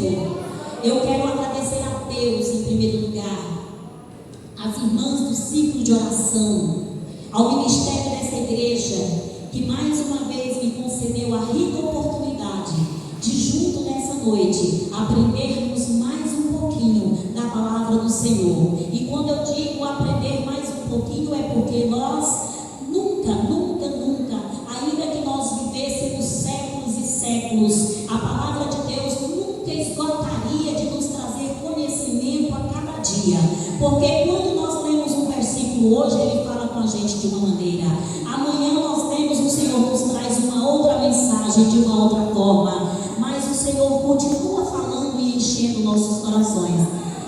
Senhor. Eu quero agradecer a Deus em primeiro lugar, às irmãs do ciclo de oração, ao ministério dessa igreja, que mais uma vez me concedeu a rica oportunidade de, junto nessa noite, aprendermos mais um pouquinho da palavra do Senhor. E quando eu digo aprender mais um pouquinho, é porque nós nunca, ainda que nós vivêssemos séculos e séculos, a palavra de Deus nunca esgotaria de nos trazer conhecimento a cada dia. Porque quando nós lemos um versículo hoje, ele fala com a gente de uma maneira, amanhã nós lemos, o Senhor nos traz uma outra mensagem de uma outra forma, mas o Senhor continua falando e enchendo nossos corações.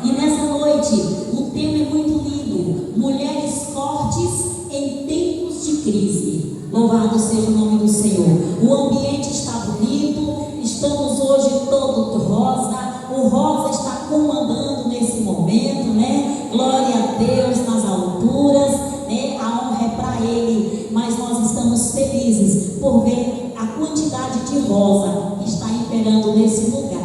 E nessa noite, o tema é muito lindo: mulheres fortes em tempos de crise. Louvado seja o nome do Senhor. O ambiente está bonito, estamos hoje todo rosa, o rosa está comandando nesse momento, né? Glória a Deus nas alturas, né? A honra é para Ele, mas nós estamos felizes por ver a quantidade de rosa que está imperando nesse lugar.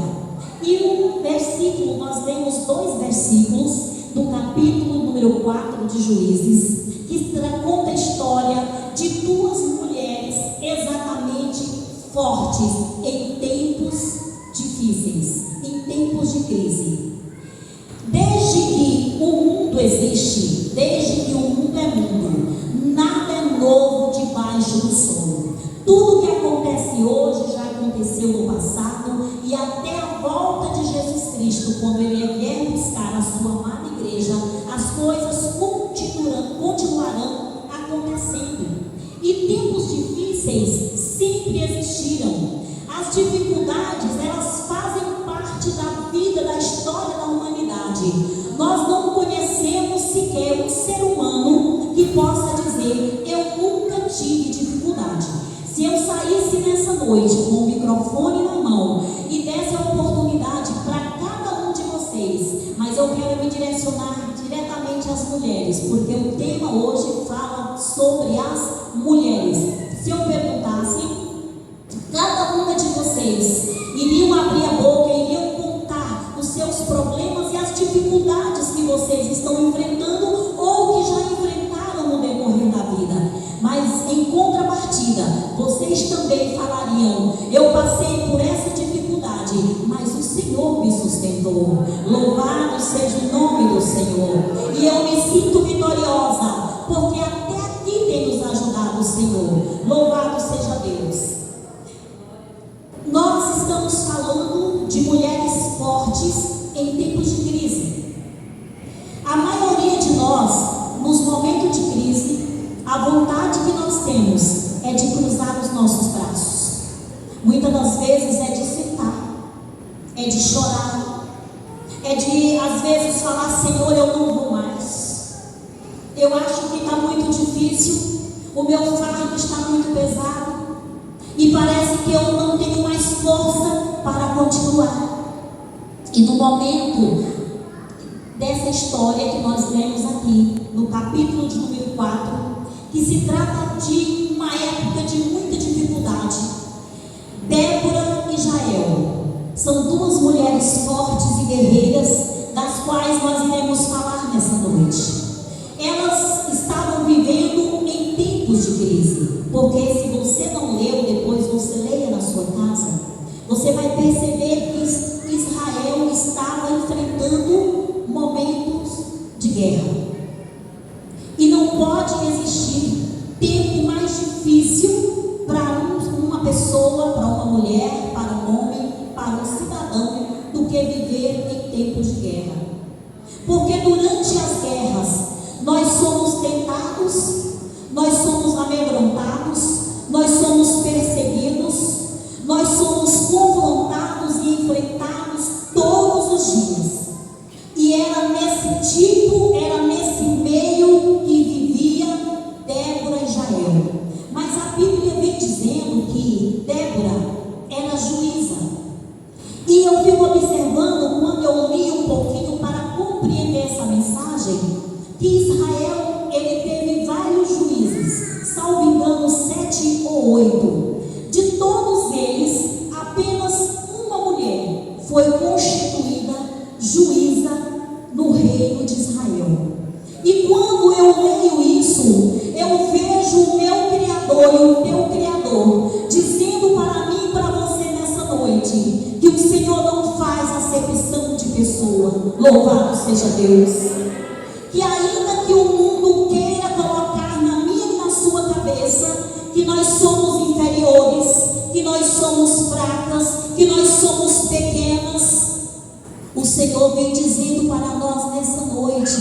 E o versículo, nós lemos 2 versículos do capítulo número 4 de Juízes, que conta a história de 2 mulheres exatamente fortes em tempos difíceis, em tempos de crise. Desde que o mundo existe, desde que o mundo é mundo, nada é novo debaixo do sol. Tudo que acontece hoje já aconteceu no passado, e até a volta de Jesus Cristo, quando Ele vier buscar a sua amada igreja, as coisas continuarão acontecendo. E tempos difíceis sempre existiram. As dificuldades, elas fazem parte da vida, da história da humanidade. Nós não conhecemos sequer um ser humano que possa dizer: eu nunca tive dificuldade. Se eu saísse nessa noite com o microfone na mão e desse a oportunidade para cada um de vocês, mas eu quero me direcionar diretamente às mulheres, porque o tema hoje fala sobre as mulheres. Se eu perguntasse, cada uma de vocês iriam abrir a boca e iriam contar os seus problemas e as dificuldades que vocês estão enfrentando ou que já enfrentaram no decorrer da vida. Mas em contrapartida, vocês também falariam: eu passei por essa dificuldade, mas o Senhor me sustentou. Louvado seja o nome do Senhor. E eu me sinto vitoriosa, porque até aqui tem nos ajudado o Senhor. Louvado seja Deus. Nós estamos falando de mulheres fortes em tempos de crise. A maioria de nós, nos momentos de crise, a vontade que nós temos é de cruzar os nossos braços. Muitas das vezes é de sentar, é de chorar, é de às vezes falar: Senhor, eu não vou mais. Eu acho que está muito difícil, o meu fardo está muito pesado e parece que eu não tenho mais força para continuar. E no momento dessa história que nós lemos aqui, no capítulo de número 4, que se trata de uma época de muita dificuldade, Débora e Jael são 2 mulheres fortes e guerreiras, das quais nós iremos falar nessa noite. Elas estavam vivendo em tempos de crise, porque se você não leu, depois você leia na sua casa, você vai perceber que Israel estava enfrentando momentos de guerra. E não pode existir tempo mais difícil para uma pessoa, para uma mulher, para um homem, para um cidadão, do que viver em tempos de guerra. Porque durante as guerras, nós somos tentados, nós somos amedrontados, nós somos perseguidos, nós somos confrontados e enfrentados todos os dias. E era nesse meio que vivia Débora e Jael. Mas a Bíblia vem dizendo que Débora era juíza. E eu fico observando, quando eu li um pouquinho para compreender essa mensagem, que Israel, ele teve vários juízes, salvo engano 7 ou 8. juíza no reino de Israel. E quando eu leio isso, eu vejo o meu Criador e o teu Criador dizendo para mim e para você nessa noite que o Senhor não faz acepção de pessoa. Louvado seja Deus. Que ainda que o mundo queira colocar na minha e na sua cabeça que nós somos inferiores, que nós somos fracas, que nós somos pequenas, o Senhor vem dizendo para nós nessa noite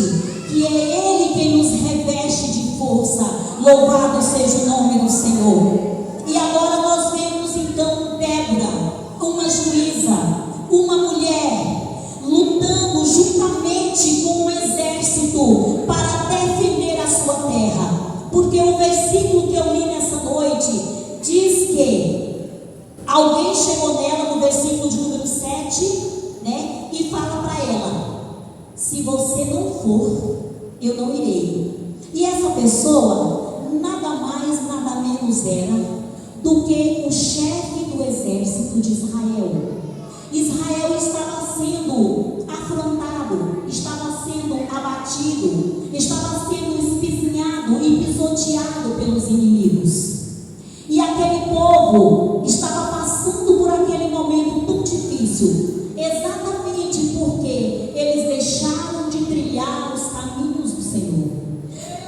que é Ele quem nos reveste de força. Louvado seja o nome do Senhor. E agora nós vemos então Débora, uma juíza, uma mulher, lutando juntamente com um exército para defender a sua terra. Porque o versículo que eu li nessa noite diz que alguém chegou nela no versículo de número 7, e fala para ela: se você não for, eu não irei. E essa pessoa nada mais, nada menos era do que o chefe do exército de Israel. Israel estava sendo afrontado, estava sendo abatido, estava sendo espizinhado e pisoteado pelos inimigos. E aquele povo estava passando por aquele momento tão difícil, exatamente porque eles deixaram de trilhar os caminhos do Senhor.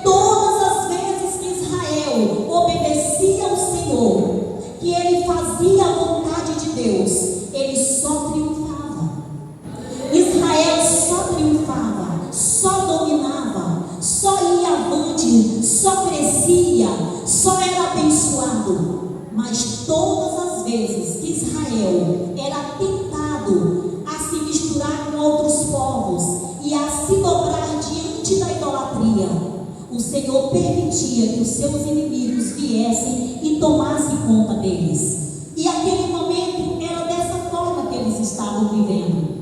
Todas as vezes que Israel obedecia ao Senhor, que ele fazia a vontade de Deus, ele só triunfava. Israel só triunfava, só dominava, só ia avante, só crescia, só era abençoado. Mas todas as vezes que Israel era tentado a se misturar com outros povos e a se dobrar diante da idolatria, o Senhor permitia que os seus inimigos viessem e tomassem conta deles. E aquele momento era dessa forma que eles estavam vivendo.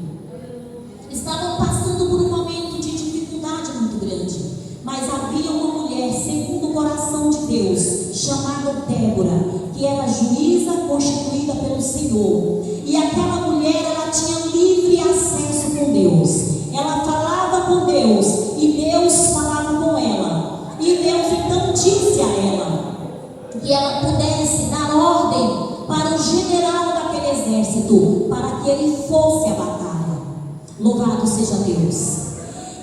Estavam passando por um momento de dificuldade muito grande. Mas havia uma mulher, segundo o coração de Deus, chamada Débora, que era juíza constituída pelo Senhor. E aquela mulher, ela tinha livre acesso com Deus. Ela falava com Deus e Deus falava com ela. E Deus então disse a ela que ela pudesse dar ordem para o general daquele exército, para que ele fosse à batalha. Louvado seja Deus.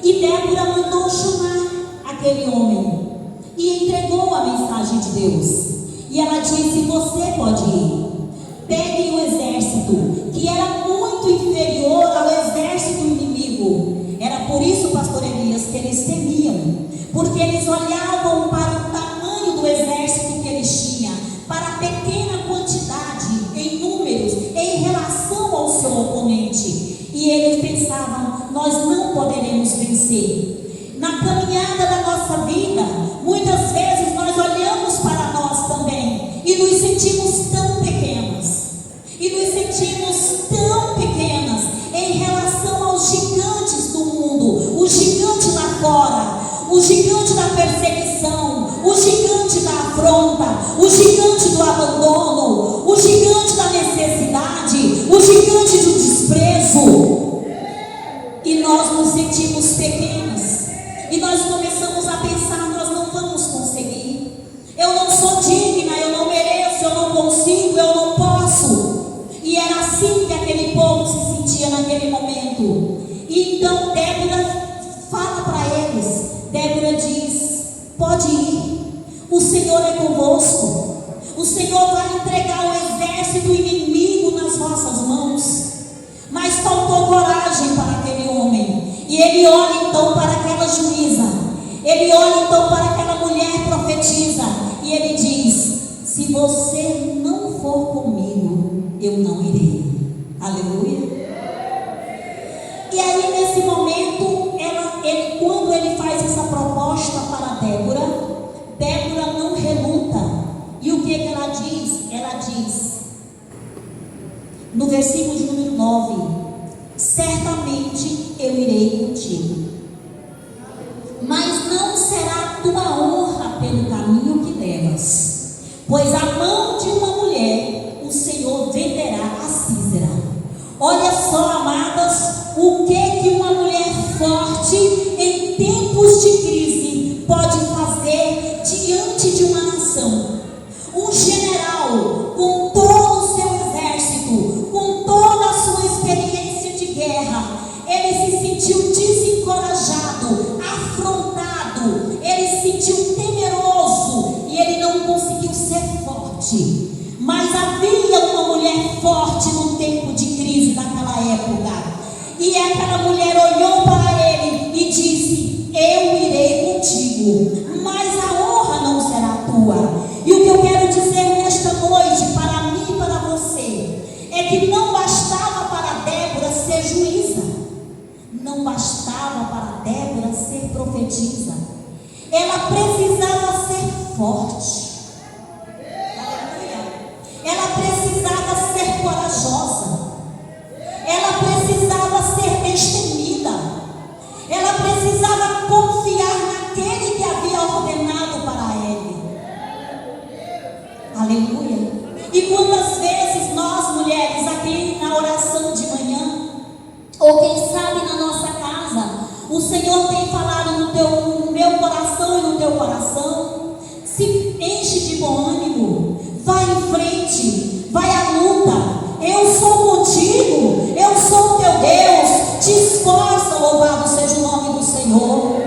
E Débora mandou chamar aquele homem e entregou a mensagem de Deus. E ela disse: você pode ir. Peguem o exército, que era muito inferior ao exército inimigo. Era por isso, pastor Elias, que eles temiam, porque eles olhavam para o tamanho do exército que eles tinham, para a pequena quantidade em números em relação ao seu oponente. E eles pensavam: nós não poderemos vencer. Na caminhada da nossa vida, muitas vezes nós olhamos para nós também e nos sentimos tão pequenas, e nos sentimos tão pequenas em relação aos gigantes do mundo, o gigante lá fora, o gigante da perseguição, o gigante da afronta, o gigante do abandono, o gigante da necessidade, o gigante do desprezo. E nós nos sentimos pequenas. E nós começamos a pensar: nós não vamos conseguir. Eu não sou digna, eu não mereço, eu não consigo, eu não posso. E era assim que aquele povo se sentia naquele momento. E então Débora fala para eles. Débora diz: pode ir, o Senhor é convosco. O Senhor vai entregar o exército inimigo nas vossas mãos. Mas faltou coragem para aquele homem. E ele olha então para aquela juíza, ele olha então para aquela mulher profetisa, e ele diz: se você não for comigo, eu não irei. Aleluia. E aí nesse momento, quando ele faz essa proposta para Débora não reluta. E o que ela diz? Ela diz no versículo de número 9: certamente eu irei contigo, mas não será tua honra pelo caminho que levas, pois a mão de uma mulher o Senhor venderá a Sísera. Olha só, amadas, o o que uma mulher forte em tempos de crise pode fazer diante de uma nação. Um general com todo o seu exército, com toda a sua experiência de guerra, ele se sentiu desencorajado, afrontado, ele se sentiu temeroso e ele não conseguiu ser forte. Mas havia uma mulher forte no tempo de crise daquela época. E aquela mulher olhou para ele e disse: eu irei contigo, mas a honra não será tua. E o que eu quero dizer nesta noite, para mim e para você, é que não bastava para Débora ser juíza, não bastava para Débora ser profetisa, ela precisava ser forte. Ela precisava ser corajosa, ela precisava ser destemida, ela precisava confiar naquele que havia ordenado para ele. Aleluia. E quantas vezes nós mulheres aqui na oração de manhã, ou quem sabe na nossa casa, o Senhor tem falado no meu coração e no teu coração: se enche de bom ânimo, vai em frente, vai à luta, eu sou contigo, eu sou teu Deus, te esforça, louvado seja o nome do Senhor.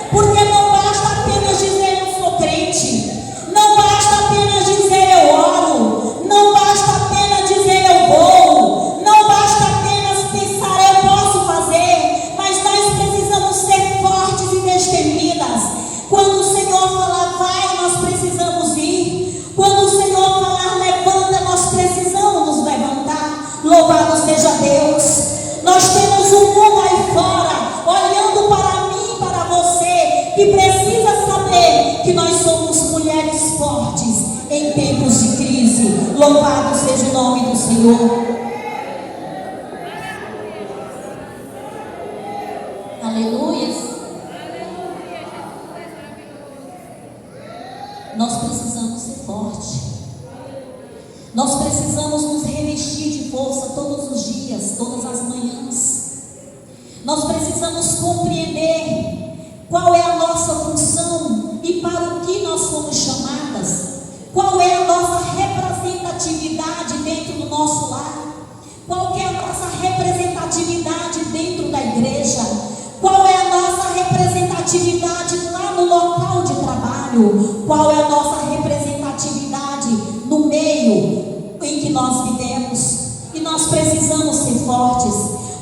Porque não basta apenas dizer eu sou crente, não basta apenas dizer eu oro, não basta apenas dizer eu vou, não basta apenas pensar eu posso fazer, mas nós precisamos ser fortes e destemidas. Quando o Senhor falar vai, nós precisamos ir. Quando o Senhor falar levanta, nós precisamos nos levantar. Louvado seja Deus. Nós temos um mundo aí fora olhando para mim e para você, que precisa saber que nós somos mulheres fortes em tempos de crise. Louvado seja o nome do Senhor. Aleluia. Nós precisamos ser fortes. Nós precisamos nos revestir de força todos os dias, todas as manhãs. Nós precisamos compreender qual é a nossa função e para o que nós fomos chamadas. Qual é a nossa representatividade dentro do nosso lar? Qual é a nossa representatividade dentro da igreja? Qual é a nossa representatividade lá no local de trabalho? Qual é a nossa representatividade no meio em que nós vivemos? E nós precisamos ser fortes,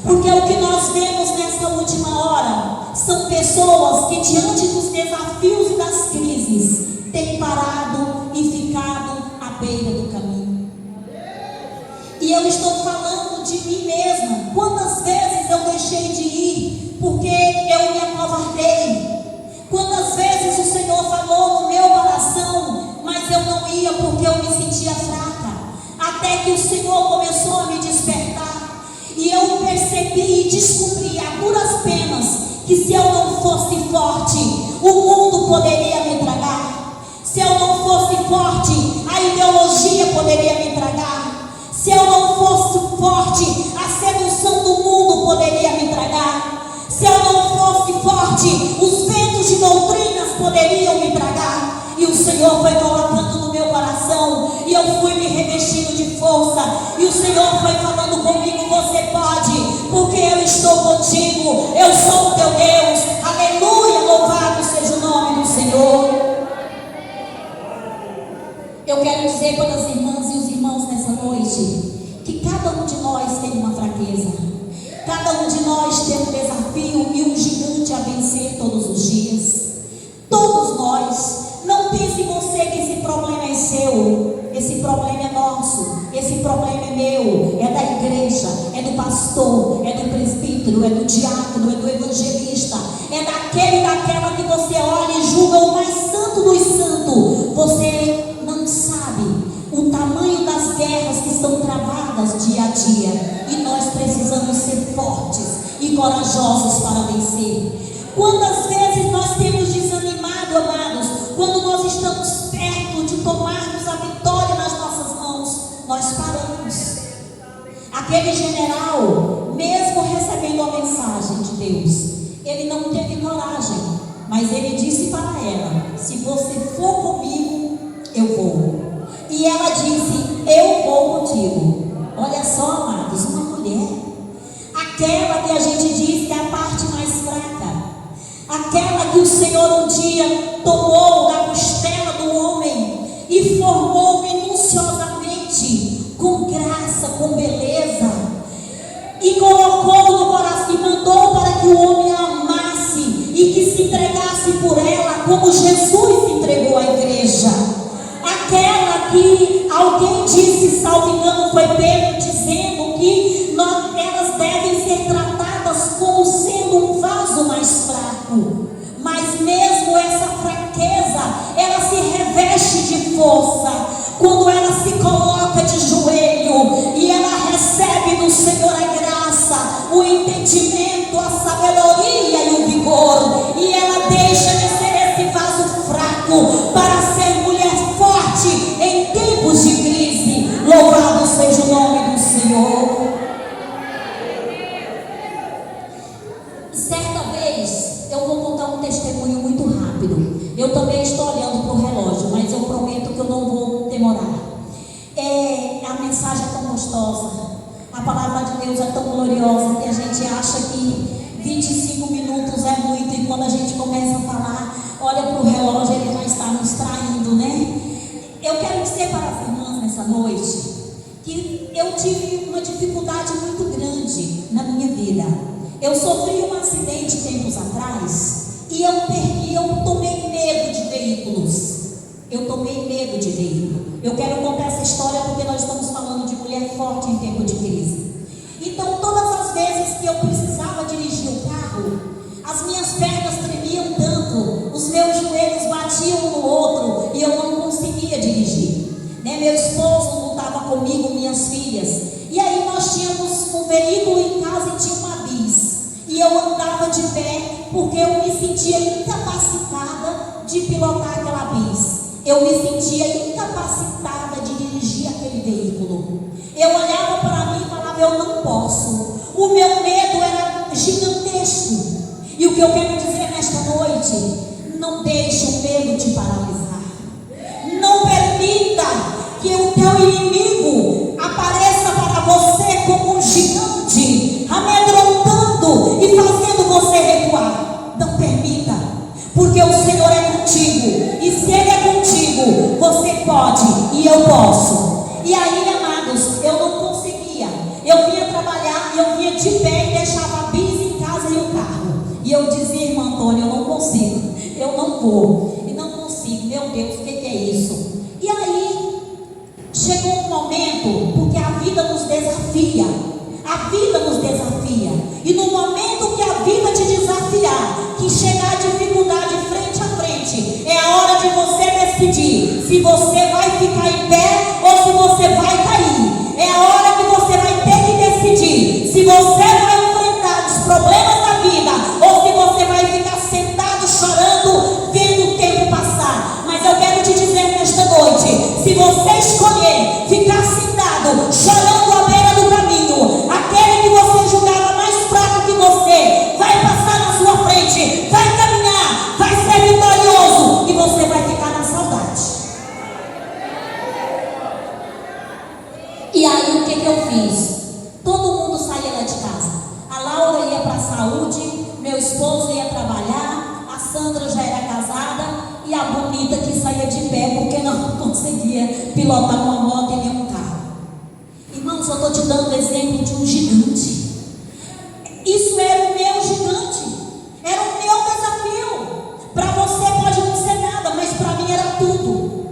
porque o que nós vemos nessa última hora são pessoas que, diante dos desafios e das crises, têm parado e ficado à beira do caminho. E eu estou falando de mim mesma. Quantas vezes eu deixei de ir porque eu me acovardei? Quantas vezes o Senhor falou no meu coração, mas eu não ia porque eu me sentia fraca? Até que o Senhor começou a me despertar, e eu percebi e descobri a duras penas que se eu não fosse forte, o mundo poderia me tragar. Se eu não fosse forte, a ideologia poderia me tragar. Se eu não fosse forte, a sedução do mundo poderia me tragar. Se eu não fosse forte, os ventos de doutrinas poderiam me tragar. E o Senhor foi colocando no meu coração, e eu fui me revestindo de força, e o Senhor foi falando comigo: você pode, porque eu estou contigo, eu sou o teu Deus. Aleluia, louvado seja o nome do Senhor. Eu quero dizer para as irmãs e os irmãos nessa noite, que cada um de nós tem uma fraqueza, cada um de nós tem um desafio e um gigante a vencer todos os dias. Todos nós. Não pense você que esse problema é seu, esse problema é nosso, esse problema é meu, é da igreja, é do pastor, é do presbítero, é do diácono, é do evangelista, é daquele e daquela que você olha e julga o mais santo dos santos. Você não sabe o tamanho das guerras que estão travadas dia a dia, e nós precisamos ser fortes e corajosos para vencer. Quantas vezes nós temos desanimado, amados, quando nós estamos perto de tomarmos a vitória nas nossas mãos, nós paramos. Aquele general, mesmo recebendo a Deus. Ele não teve coragem, mas ele disse para ela: se você for comigo, eu vou. E ela disse: eu vou contigo. Olha só, amados, uma mulher, aquela que a gente diz que é a parte mais fraca, aquela que o Senhor um dia tomou da costela do homem e formou minuciosamente, com graça, com beleza, e colocou no coração, e mandou para que o homem a amasse e que se entregasse por ela, como Jesus se entregou à igreja. Aquela que alguém disse, salvo engano, foi Pedro, dizendo que elas devem ser tratadas como sendo um vaso mais fraco. Mas mesmo essa fraqueza, ela se reveste de força quando ela se coloca de joelho e ela recebe do Senhor a graça, o entendimento, a sabedoria e o vigor, e ela deixa de ser esse vaso fraco para ser mulher forte em tempos de crise. Louvado seja o nome do Senhor. Certa vez, eu vou contar um testemunho muito rápido. Eu também estou olhando para o relógio, mas eu prometo que eu não vou demorar. A mensagem é tão gostosa, a palavra de Deus é tão gloriosa, que a gente acha que 25 minutos é muito, e quando a gente começa a falar, olha para o relógio, ele já está nos traindo, né? Eu quero dizer para as irmãs nessa noite que eu tive uma dificuldade muito grande na minha vida. Eu sofri um acidente tempos atrás e eu tomei medo de veículos. Eu quero contar essa história porque nós estamos falando de mulher forte em tempo de crise. Então, todas as vezes que eu precisava dirigir o carro, as minhas pernas tremiam tanto, os meus joelhos batiam um no outro e eu não conseguia dirigir, né? Meu esposo não estava comigo, minhas filhas. E aí nós tínhamos um veículo em casa e tinha uma bis. E eu andava de pé porque eu me sentia incapacitada de pilotar aquela bis. Eu me sentia incapacitada de dirigir aquele veículo. Eu olhava para mim e falava: eu não posso. O meu medo era gigantesco. E o que eu quero dizer nesta noite: não deixe o medo te paralisar. Não permita que o teu inimigo apareça para você como um gigante, amedrontando e fazendo você recuar. Não permita, porque o Senhor é contigo. E se Ele é contigo, você pode e eu posso. E aí, amados, eu não conseguia. Eu vinha trabalhar, eu vinha de pé e deixava a bis em casa e o carro. E eu dizia: irmã Antônia, eu não consigo, eu não vou, e não consigo, meu Deus, o que é isso? E aí, chegou um momento, porque a vida nos desafia. A vida nos desafia. E no momento que a vida te desafiar, que chegar a dificuldade frente a frente, é a hora de você decidir se você vai ficar em pé ou se você vai cair. É a hora que você vai ter que decidir se você vai enfrentar os problemas da vida ou se você vai ficar sentado chorando, vendo o tempo passar. Mas eu quero te dizer nesta noite: se você escolher ficar sentado chorando à beira do caminho, aquele que você julgava mais fraco que você vai passar na sua frente, vai caminhar, vai ser vitorioso, e você vai ficar na saudade. E aí o que eu fiz? Todo mundo saía lá de casa. A Laura ia para a saúde, meu esposo ia trabalhar, a Sandra já era casada, e a bonita que saía de pé porque não conseguia pilotar uma moto e nem um carro. Irmãos, eu estou te dando o exemplo de um gigante. Isso era o meu gigante, era o meu desafio. Para você pode não ser nada, mas para mim era tudo.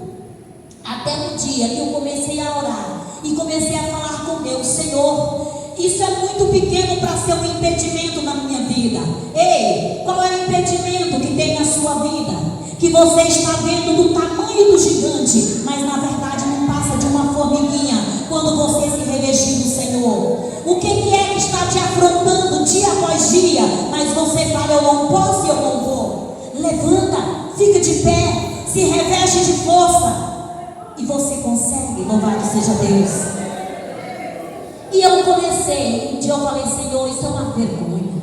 Até no dia que eu comecei a orar e comecei a falar com Deus: Senhor, isso é muito pequeno para ser um impedimento na minha vida. Ei, qual é o impedimento que tem na sua vida? Que você está vendo do tamanho do gigante, mas na verdade não passa de uma formiguinha quando você se revestir do Senhor. O que é que está te afrontando dia após dia, mas você fala: eu não posso e eu não vou. Levanta, fica de pé, se reveste de força e você consegue. Louvado seja Deus. E eu comecei, um dia eu falei: Senhor, isso é uma vergonha,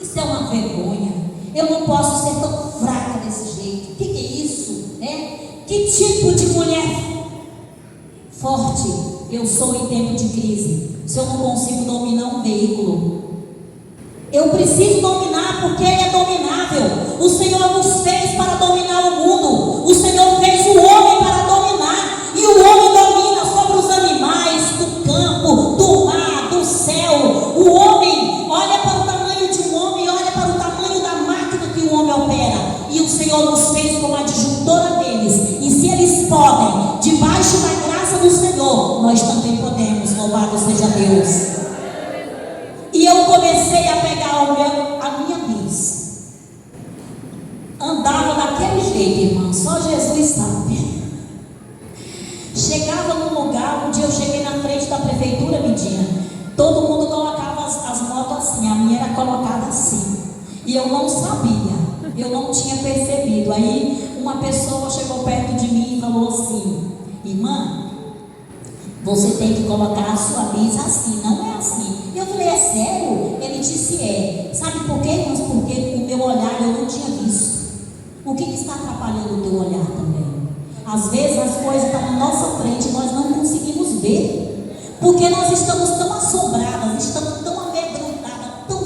isso é uma uma vergonha. Eu não posso ser tão fraca desse jeito. O que é isso? Né? Que tipo de mulher forte eu sou em tempo de crise? Se eu não consigo dominar um veículo, eu preciso dominar, porque ele é dominável. O Senhor nos fez para dominar o mundo. O Senhor fez o homem para dominar. E o homem domina sobre os animais do campo, do mar, do céu. O homem olha para o tamanho de um homem, olha para o tamanho da máquina que o homem opera. E o Senhor nos fez como adjuntora deles. E se eles podem, debaixo da graça do Senhor, nós também podemos. Louvado seja Deus. E eu comecei a pegar a minha bis. Andava daquele jeito, irmão, só Jesus sabe. Chegava num lugar, um dia eu cheguei na frente da prefeitura, Midinha. Todo mundo colocava as motos assim, a minha era colocada assim. E eu não sabia, eu não tinha percebido. Aí uma pessoa chegou perto de mim e falou assim: irmã, você tem que colocar a sua bis assim, não é assim. Eu falei: é sério? Ele disse: é. Sabe por quê, irmãos? Porque o meu olhar eu não tinha visto. O que está atrapalhando o teu olhar também? Às vezes as coisas estão na nossa frente e nós não conseguimos ver, porque nós estamos tão assombradas, estamos tão amedrontadas, tão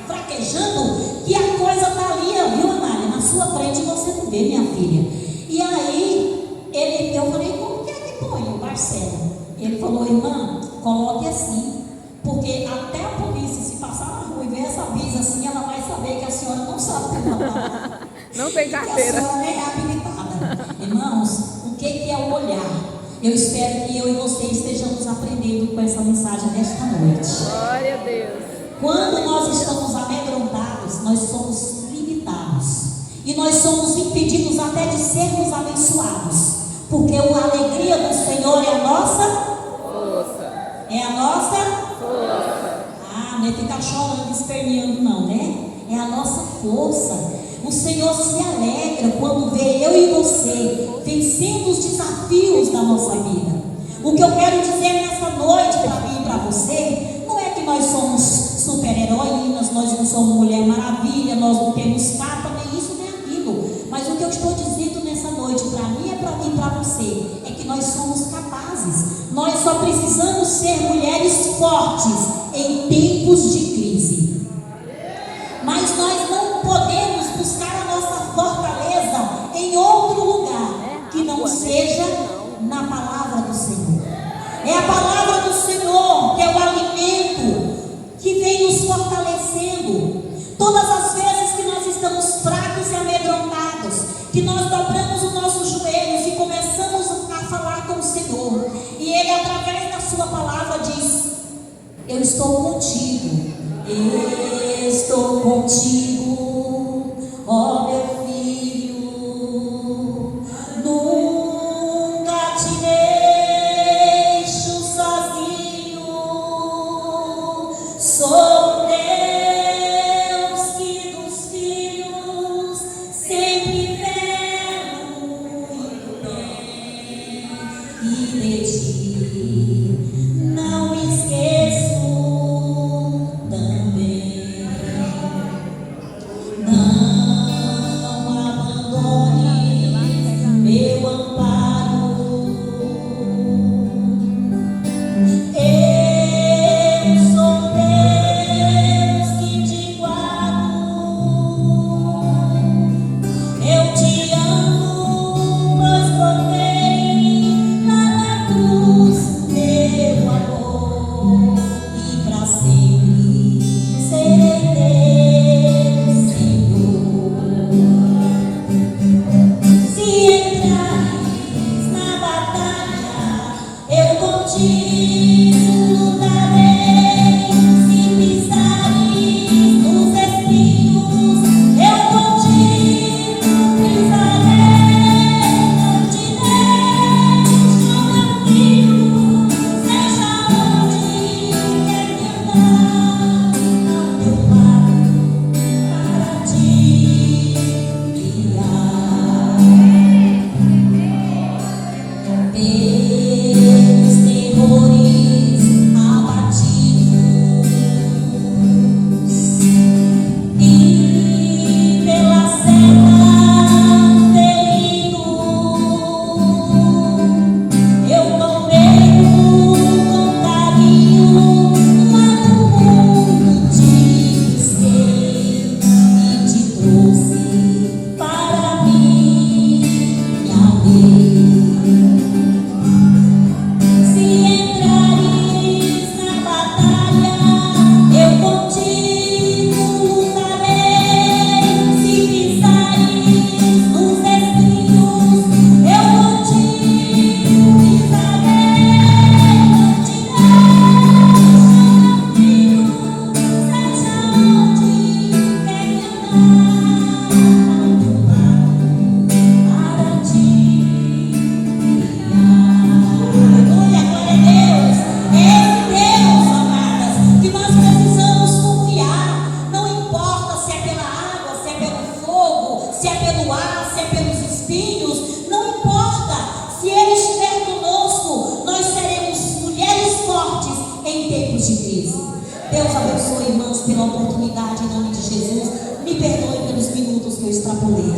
fraquejando, que a coisa está ali, viu, Anália? Na sua frente e você não vê, minha filha. E aí, eu falei: como que é que põe o Marcelo? Ele falou: irmã, coloque assim, porque até a polícia, se passar na rua e ver essa bis assim, ela vai saber que a senhora não sabe pilotar. Não tem carteira. Que a senhora nem é habilitada. Irmãos, o que é o olhar? Eu espero que eu e você estejamos aprendendo com essa mensagem nesta noite. Glória a Deus. Quando nós estamos amedrontados, nós somos limitados. E nós somos impedidos até de sermos abençoados. Porque a alegria do Senhor é a nossa força. É a nossa força. Ah, não é ficar chorando, esperneando não, né? É a nossa força. O Senhor se alegra quando vê eu e você vencendo os desafios da nossa vida. O que eu quero dizer nessa noite para mim e para você, não é que nós somos super-heroínas, nós não somos Mulher Maravilha, nós não temos capa, nem isso nem aquilo. Mas o que eu estou dizendo nessa noite para mim e para você é que nós somos capazes. Nós só precisamos ser mulheres fortes em tempos de crise. Mas nós não podemos buscar a nossa fortaleza em outro lugar que não seja na palavra do Senhor. É a palavra do Senhor que é o alimento que vem nos fortalecendo. Todas as vezes que nós estamos fracos e amedrontados, que nós dobramos os nossos joelhos e começamos a falar com o Senhor, e Ele, através da sua palavra, diz: eu estou contigo. Estou contigo, ó meu filho, nunca te deixo sozinho. Sou Deus que dos filhos sempre velo muito bem, e de ti não me esqueço. equipes de crise. Deus abençoe, irmãos, pela oportunidade em nome de Jesus. Me perdoe pelos minutos que eu extrapolei.